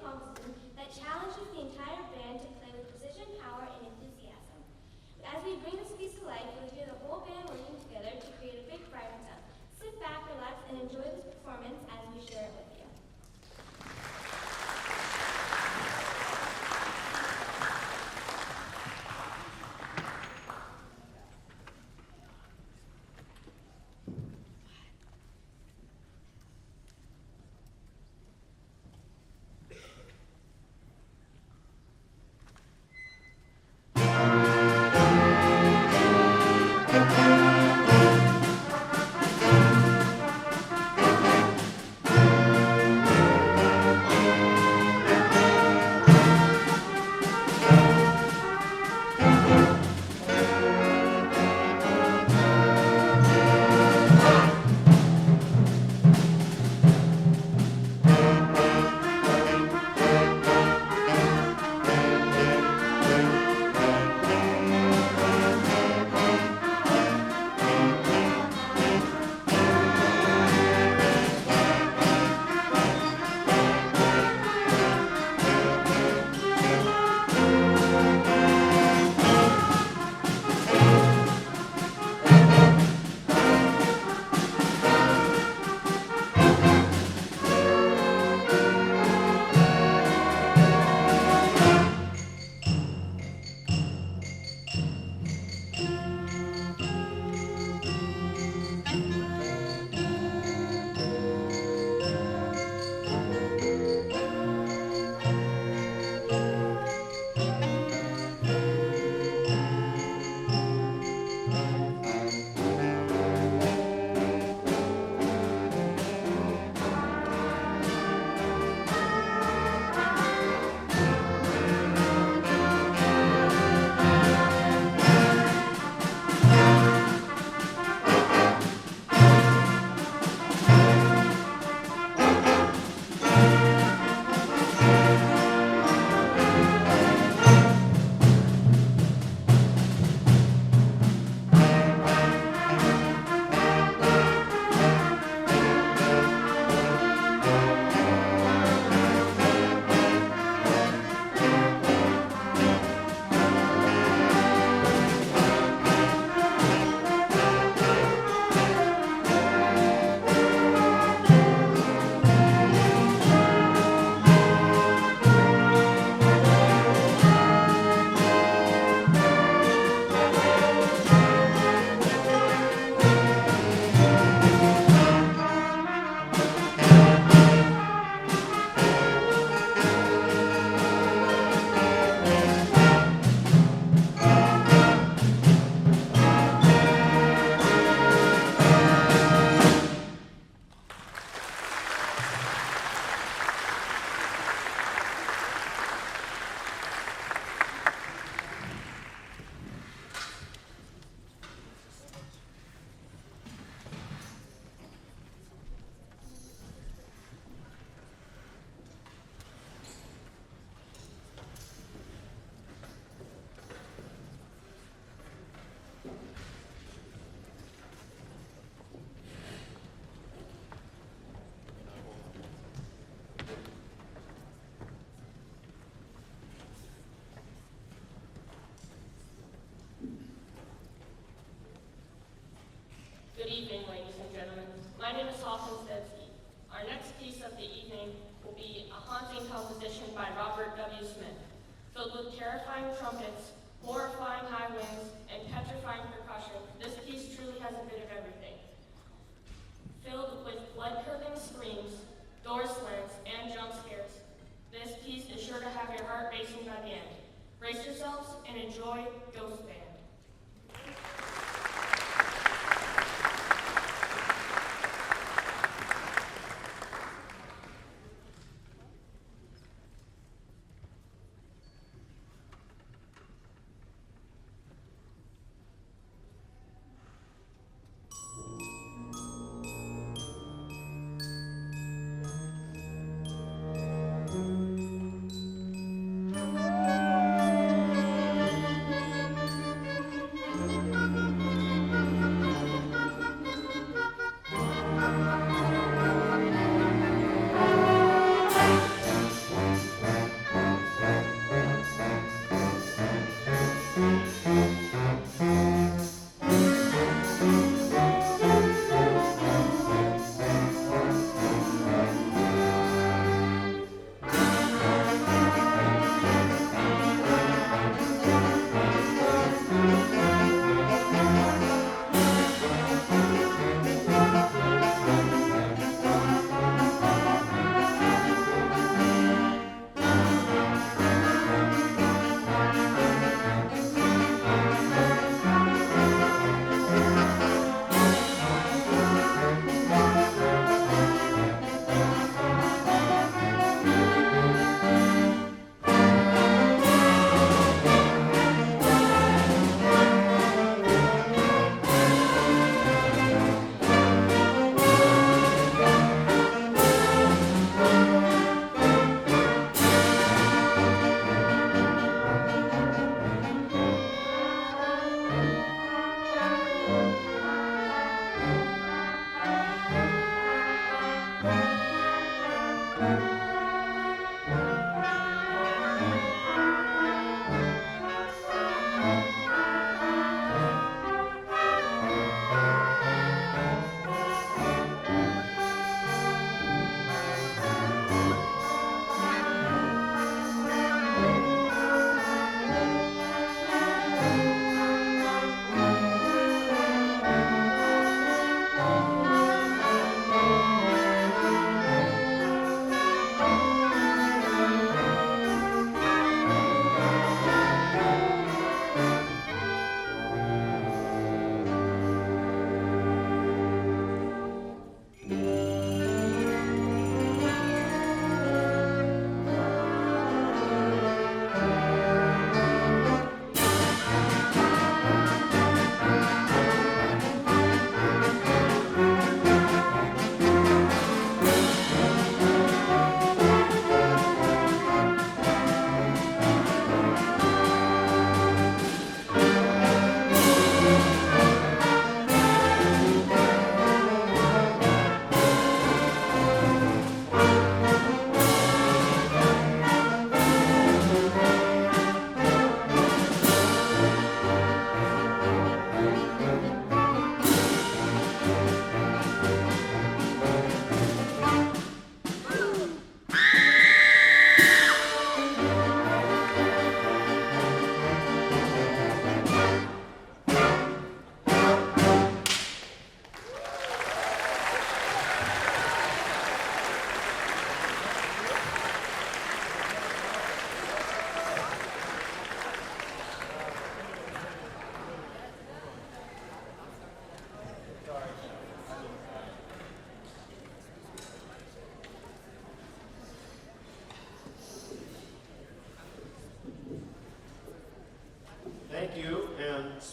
composition that challenges the entire band to play with precision, power, and enthusiasm. As we bring this piece to life, you'll hear the whole band working together to create a big Friday time. Sit back, relax, and enjoy this performance as we share it with you. Good evening, ladies and gentlemen. My name is Ralston. Our next piece of the evening will be a haunting composition by Robert W. Smith. Filled with terrifying trumpets, horrifying high winds, and petrifying percussion, this piece truly has a bit of everything. Filled with blood-curdling screams, door slams, and jump scares, this piece is sure to have your heart racing by the end. Brace yourselves and enjoy Ghost Band.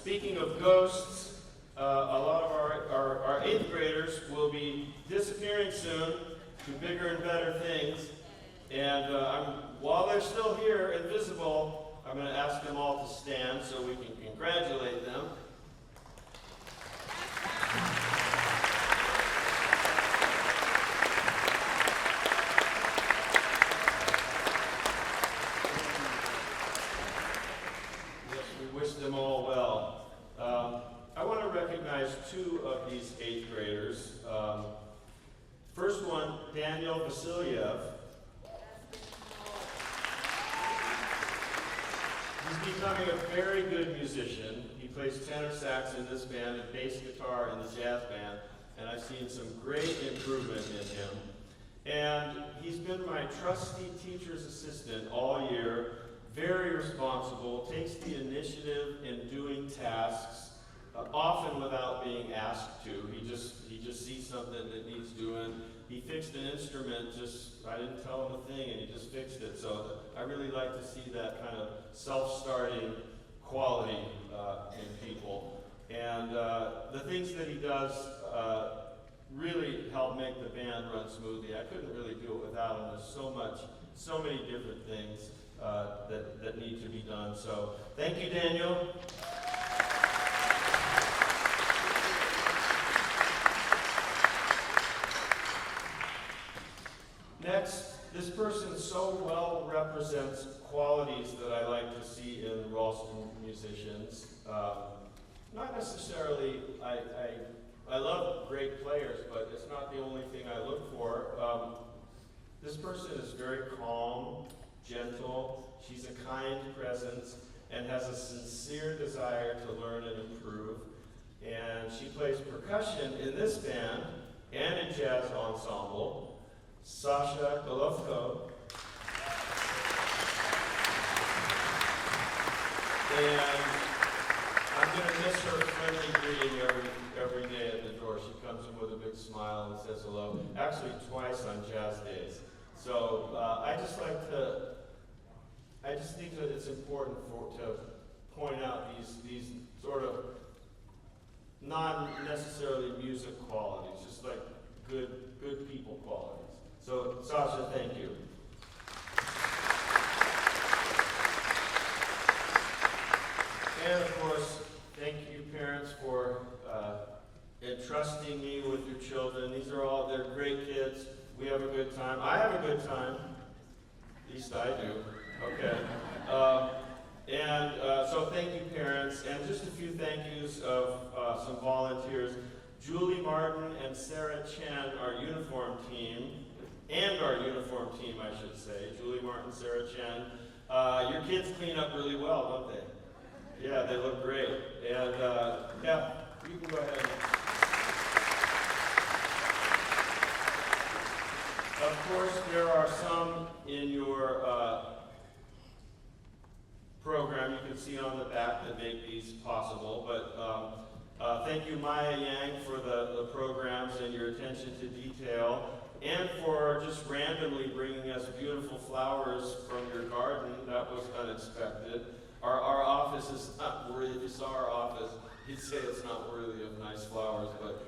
speaking of ghosts, a lot of our 8th graders will be disappearing soon to bigger and better things. And while they're still here and visible, I'm going to ask them all to stand so we can congratulate them. Yes, we wish them all well. I want to recognize 2 of these 8th graders. First one, Daniel Vasilyev. He's becoming a very good musician. He plays tenor sax in this band and bass guitar in the jazz band, and I've seen some great improvement in him. And he's been my trusty teacher's assistant all year, very responsible, takes the initiative in doing tasks, often without being asked to. He just sees something that needs doing. He fixed an instrument, I didn't tell him a thing, and he just fixed it. So I really like to see that kind of self-starting quality in people. And the things that he does really help make the band run smoothly. I couldn't really do it without him. There's so many different things that need to be done. So thank you, Daniel. Next, this person so well represents qualities that I like to see in Ralston musicians. Not necessarily, I love great players, but it's not the only thing I look for. This person is very calm, gentle, she's a kind presence, and has a sincere desire to learn and improve. And she plays percussion in this band and in jazz ensemble. Sasha Golovko. And I'm going to miss her friendly greeting every day at the door. She comes in with a big smile and says hello, actually twice on jazz days. So I just think that it's important to point out these sort of not necessarily music qualities, just like good people qualities. So, Sasha, thank you. And of course, thank you parents for entrusting me with your children. They're great kids. We have a good time. I have a good time. At least I do. Okay. So thank you parents. And just a few thank yous of some volunteers. Julie Martin and Sarah Chen, our uniform team, I should say. Julie Martin, Sarah Chen. Your kids clean up really well, don't they? Yeah, they look great. And yeah, you can go ahead. Of course, there are some in your program you can see on the back that make these possible. But thank you, Maya Yang, for the programs and your attention to detail, and for just randomly bringing us beautiful flowers from your garden. That was unexpected. Our office is not worthy. If you saw our office, you'd say it's not worthy of nice flowers, but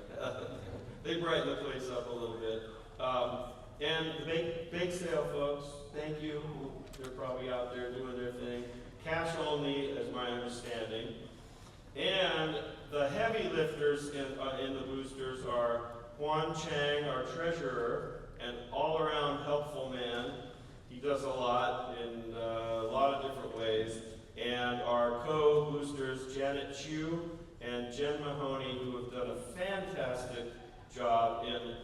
they brighten the place up a little bit. And the bake sale folks, thank you. They're probably out there doing their thing. Cash only, as my understanding. And the heavy lifters in the boosters are Juan Chang, our treasurer, an all-around helpful man. He does a lot in a lot of different ways. And our co-boosters, Janet Chu and Jen Mahoney, who have done a fantastic job in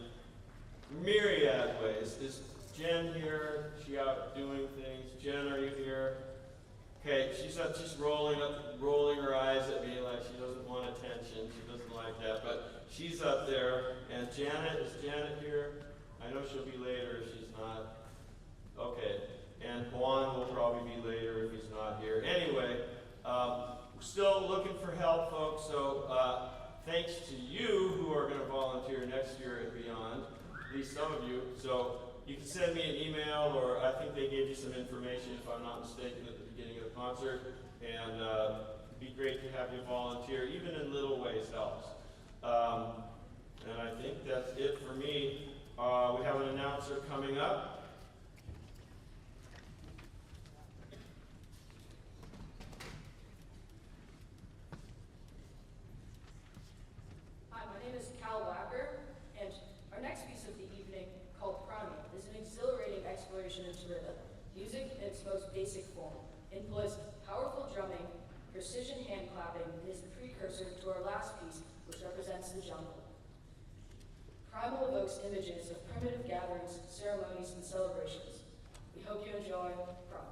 myriad ways. Is Jen here? She out doing things? Jen, are you here? Okay, she's rolling her eyes at me like she doesn't want attention. She doesn't like that, but she's up there. And Janet, is Janet here? I know she'll be later if she's not. Okay, and Juan will probably be later if he's not here. Anyway, we're still looking for help, folks, so thanks to you who are going to volunteer next year and beyond, at least some of you. So you can send me an email, or I think they gave you some information, if I'm not mistaken, at the beginning of the concert. And be great to have you volunteer. Even in little ways helps. And I think that's it for me. We have an announcer coming up. Hi, my name is Cal Wacker, and our next piece of the evening, called Primal, is an exhilarating exploration into rhythm. Music in its most basic form employs powerful drumming, precision hand clapping, and is the precursor to our last piece, which represents the jungle. Primal evokes images of primitive gatherings, ceremonies, and celebrations. We hope you enjoy Primal.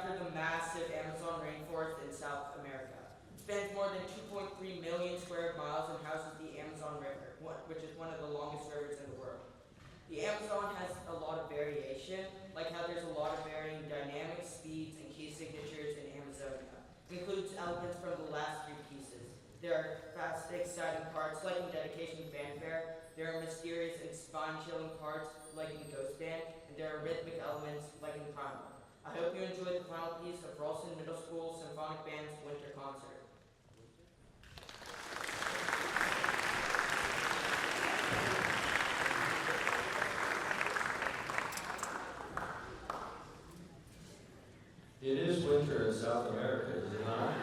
through the massive Amazon rainforest in South America. It spans more than 2.3 million square miles and houses the Amazon River, which is one of the longest rivers in the world. The Amazon has a lot of variation, like how there's a lot of varying dynamics, speeds, and key signatures in Amazonia. It includes elements from the last three pieces. There are fast, exciting parts, like in Dedication Fanfare. There are mysterious and spine-chilling parts, like in Ghost Band, and there are rhythmic elements, like in Primal. I hope you enjoyed the final piece of Ralston Middle School Symphonic Band's winter concert. It is winter in South America, is it not?